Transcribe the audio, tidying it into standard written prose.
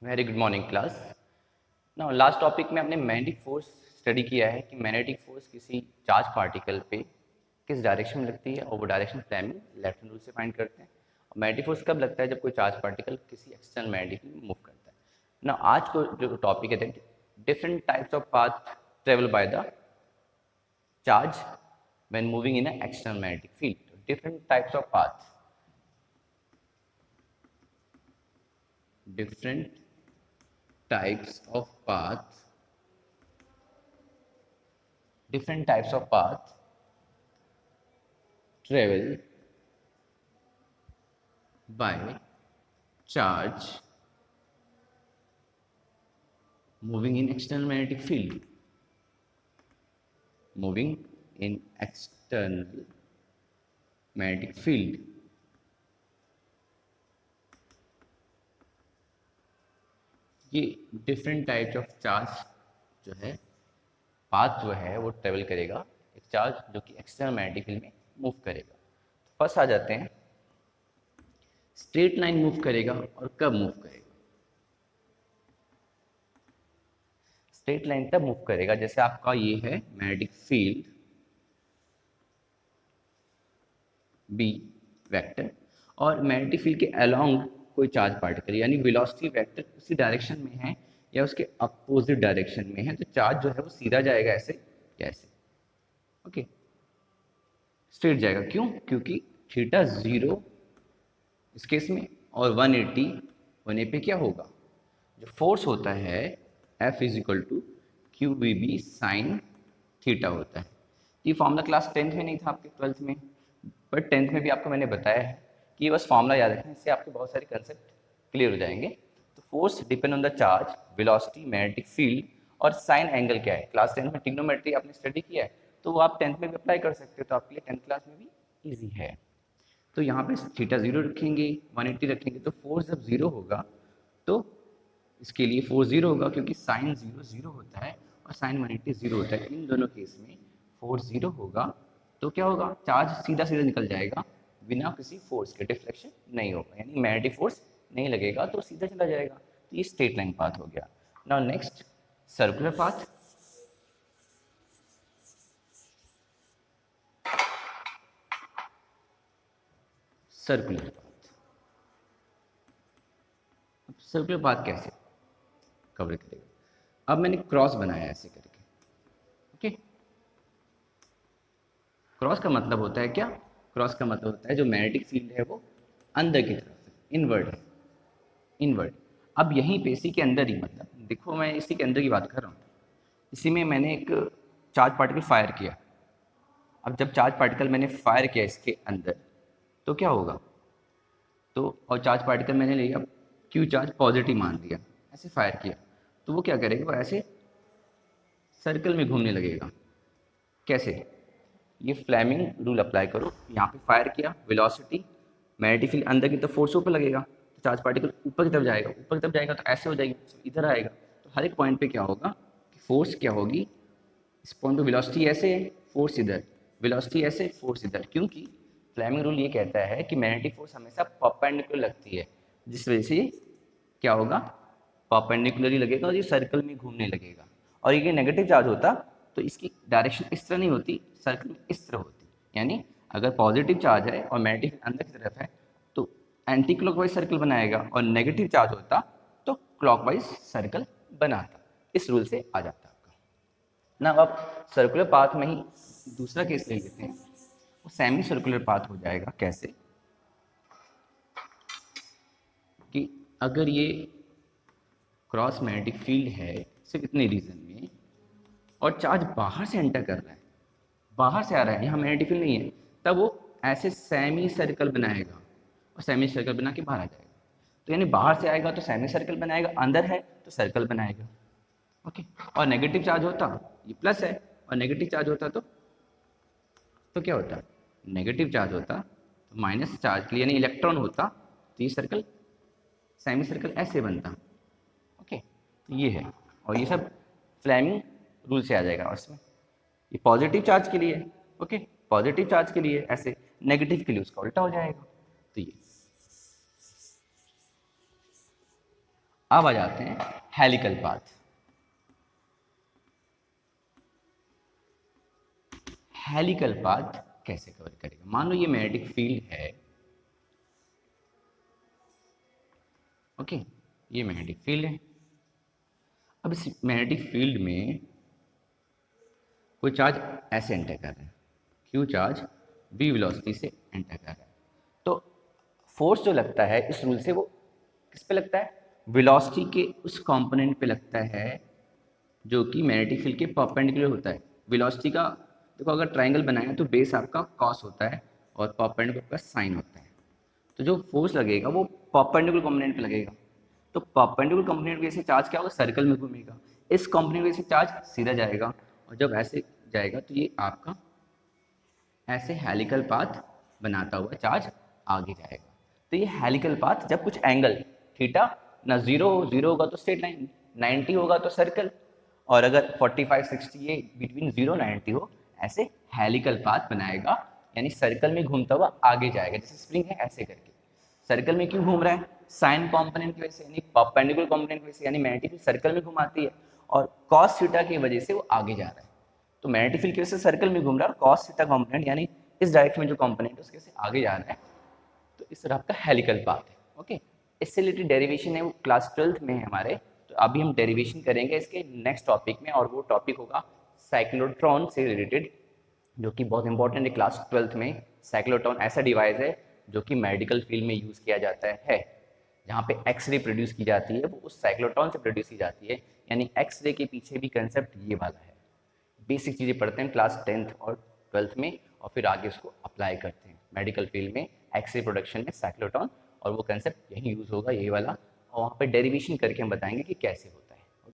Very good morning class. ना last topic में हमने मैग्नेटिक फोर्स स्टडी किया है कि मैग्नेटिक फोर्स किसी चार्ज पार्टिकल पे किस डायरेक्शन में लगती है और वो direction Fleming left hand rule से फाइंड करते हैं। और मैग्नेटिक फोर्स कब लगता है? जब कोई चार्ज पार्टिकल किसी एक्सटर्नल मैग्नेटिक में मूव करता है। ना आज को जो टॉपिक है different types of path travel by the charge when moving in a external magnetic field. Different types of path, different types of path travel by charge moving in external magnetic field. Moving in external magnetic field. ये different types of charge जो है, path जो है वो travel करेगा एक charge जो कि एक्सटर्नल मैग्नेटिक फील्ड में मूव करेगा। तो फर्स्ट आ जाते हैं, स्ट्रेट लाइन मूव करेगा और कब मूव करेगा? स्ट्रेट लाइन तब मूव करेगा जैसे आपका ये है मैग्नेटिक फील्ड बी वेक्टर और मैग्नेटिक फील्ड के अलोंग कोई चार्ज पार्टिकल यानी वेलोसिटी वेक्टर उसी डायरेक्शन में है या उसके अपोजिट डायरेक्शन में है, तो चार्ज जो है वो सीधा जाएगा ऐसे कैसे, ओके, स्ट्रेट जाएगा। क्यों? क्योंकि थीटा 0 इस केस में और 180 होने पे क्या होगा? जो फोर्स होता है F is equal to Q V B sine theta होता है। ये फॉर्मूला क्लास 10th में नहीं था, आपके 12th में, बट 10th में भी आपको मैंने बताया है कि ये बस फॉर्मूला याद रखें, इससे आपके बहुत सारे कंसेप्ट क्लियर हो जाएंगे। तो force depend on the charge, velocity, magnetic field और साइन एंगल क्या है। क्लास 10 में ट्रिग्नोमेट्री आपने स्टडी किया है तो वो आप 10th में भी अप्लाई कर सकते हो, तो आपके लिए 10th क्लास में भी ईजी है। तो यहाँ पे थीटा 0 रखेंगे, 180 रखेंगे, तो फोर्स जब 0 होगा तो इसके लिए फोर्स 0 होगा क्योंकि साइन 0 0 होता है और साइन 180 0 होता है। इन दोनों केस में फोर्स 0 होगा तो क्या होगा? चार्ज सीधा सीधा निकल जाएगा बिना किसी फोर्स के, डिफ्लेक्शन नहीं होगा, यानी मैग्नेटिक फोर्स नहीं लगेगा तो सीधा चला जाएगा। तो ये स्ट्रेट लाइन पाथ हो गया। Now next, circular path. Circular path, अब सर्कुलर पाथ कैसे कवर करेगा? अब मैंने क्रॉस बनाया ऐसे करके, ओके। क्रॉस का मतलब होता है क्या? क्रॉस का मतलब होता है जो मैग्नेटिक फील्ड है वो अंदर की तरफ है, इनवर्ड है, इनवर्ड। अब यहीं पे इसी के अंदर ही, मतलब देखो मैं इसी के अंदर की बात कर रहा हूँ, इसी में मैंने एक चार्ज पार्टिकल फायर किया। अब जब चार्ज पार्टिकल मैंने फायर किया इसके अंदर तो क्या होगा? तो और चार्ज पार्टिकल मैंने लिया क्यू चार्ज पॉजिटिव मान लिया, ऐसे फायर किया तो वो क्या करेगा? वो ऐसे सर्कल में घूमने लगेगा। कैसे? ये फ्लेमिंग रूल अप्लाई करो। यहाँ पे फायर किया, वेलोसिटी, मैग्नेटिक फील्ड अंदर की तरफ फोर्स ऊपर लगेगा तो चार्ज पार्टिकल ऊपर की तरफ जाएगा, ऊपर की तरफ जाएगा तो ऐसे हो जाएगी, इधर आएगा। तो हर एक पॉइंट पे क्या होगा कि फोर्स क्या होगी? इस पॉइंट पे वेलोसिटी ऐसे है, फोर्स इधर, वेलोसिटी ऐसे, फोर्स इधर, क्योंकि फ्लेमिंग रूल ये कहता है कि मैग्नेटिक फोर्स हमेशा परपेंडिकुलर लगती है, जिस वजह से क्या होगा? परपेंडिकुलरली लगेगा और ये सर्कल में घूमने लगेगा। और ये नेगेटिव चार्ज होता तो इसकी डायरेक्शन इस तरह नहीं होती, सर्कल में इस तरह होती। यानी अगर पॉजिटिव चार्ज है और मैग्नेटिक अंदर की तरफ है तो एंटी क्लॉकवाइज सर्कल बनाएगा, और नेगेटिव चार्ज होता तो क्लॉकवाइज सर्कल बनाता। इस रूल से आ जाता आपका ना। अब सर्कुलर पाथ में ही दूसरा केस ले लेते हैं, वो सेमी सर्कुलर पाथ हो जाएगा। कैसे? कि अगर ये क्रॉस मैग्नेटिक फील्ड है सिर्फ इतने रीजन में और चार्ज बाहर से एंटर कर रहा है, बाहर से आ रहा है, यहाँ मैग्नेटिक फील्ड नहीं है, तब वो ऐसे सेमी सर्कल बनाएगा और सेमी सर्कल बना के बाहर आ जाएगा। तो यानी बाहर से आएगा तो सेमी सर्कल बनाएगा, अंदर है तो सर्कल बनाएगा, ओके। और नेगेटिव चार्ज होता, ये प्लस है, और नेगेटिव चार्ज होता तो क्या होता? नेगेटिव चार्ज होता तो माइनस चार्ज के लिए यानी इलेक्ट्रॉन होता तो ये सर्कल, सेमी सर्कल ऐसे बनता, ओके। तो ये है, और ये सब फ्लेमिंग रूल से आ जाएगा। उसमें ये पॉजिटिव चार्ज के लिए, ओके, पॉजिटिव चार्ज के लिए ऐसे, नेगेटिव के लिए उसका उल्टा हो जाएगा। तो ये अब आ जाते हैं हेलिकल पाथ। हेलिकल पाथ कैसे कवर करेगा? मान लो ये मैग्नेटिक फील्ड है, ओके, ये मैग्नेटिक फील्ड है। अब इस मैग्नेटिक फील्ड में कोई चार्ज ऐसे एंटर कर रहा है, क्यू चार्ज v वेलोसिटी से एंटर कर रहा है, तो फोर्स जो लगता है इस रूल से वो किस पे लगता है? वेलोसिटी के उस कंपोनेंट पे लगता है जो कि मैग्नेटिक फील्ड के परपेंडिकुलर होता है। वेलोसिटी का देखो, अगर ट्राइंगल बनाए तो बेस आपका कॉस होता है और परपेंडिकुलर आपका साइन होता है। तो जो फोर्स लगेगा वो परपेंडिकुलर कंपोनेंट पे लगेगा। तो परपेंडिकुलर कंपोनेंट की वजह से चार्ज क्या होगा? सर्कल में घूमेगा। इस कंपोनेंट की वजह से चार्ज सीधा जाएगा, और जब ऐसे जाएगा तो ये आपका ऐसे हेलिकल पाथ बनाता हुआ चार्ज आगे जाएगा। तो ये हेलिकल पाथ जब कुछ एंगल थीटा ना जीरो होगा तो स्ट्रेट लाइन, 90 होगा तो सर्कल, और अगर 45 60 ये बिटवीन 0 90 हो, ऐसे हेलिकल पाथ बनाएगा, यानी सर्कल में घूमता हुआ आगे जाएगा। जैसे स्प्रिंग है ऐसे करके सर्कल में क्यों घूम रहा है? साइन कंपोनेंट की वजह से, यानी परपेंडिकुलर कंपोनेंट की वजह से, यानी मैग्नेटिक फील्ड सर्कल में घुमाती है और cos थीटा की वजह से वो आगे जा रहा है। तो मैग्नेटिक फील्ड की वजह से सर्कल में घूम रहा है और cos थीटा कंपोनेंट यानी इस डायरेक्शन में जो कंपोनेंट है उसके से आगे जा रहा है, तो इस तरह आपका हेलिकल पाथ है। ओके, इससे रिलेटेड डेरिवेशन है वो क्लास 12th में है हमारे, तो अभी हम डेरिवेशन करेंगे इसके नेक्स्ट टॉपिक में, और वो टॉपिक होगा साइक्लोट्रॉन से रिलेटेड, जो कि बहुत इंपॉर्टेंट है क्लास 12th में। साइक्लोट्रॉन ऐसा डिवाइस है जो कि मेडिकल फील्ड में यूज़ किया जाता है, जहाँ पे एक्सरे प्रोड्यूस की जाती है वो उस साइक्लोट्रॉन से प्रोड्यूस की जाती है, यानी एक्सरे के पीछे भी कंसेप्ट ये वाला है। बेसिक चीज़ें पढ़ते हैं क्लास 10th और 12th में, और फिर आगे उसको अप्लाई करते हैं मेडिकल फील्ड में एक्सरे प्रोडक्शन में साइक्लोट्रॉन, और वो कंसेप्ट यही यूज़ होगा, ये वाला, और वहाँ पे डेरिवेशन करके हम बताएंगे कि कैसे होता है।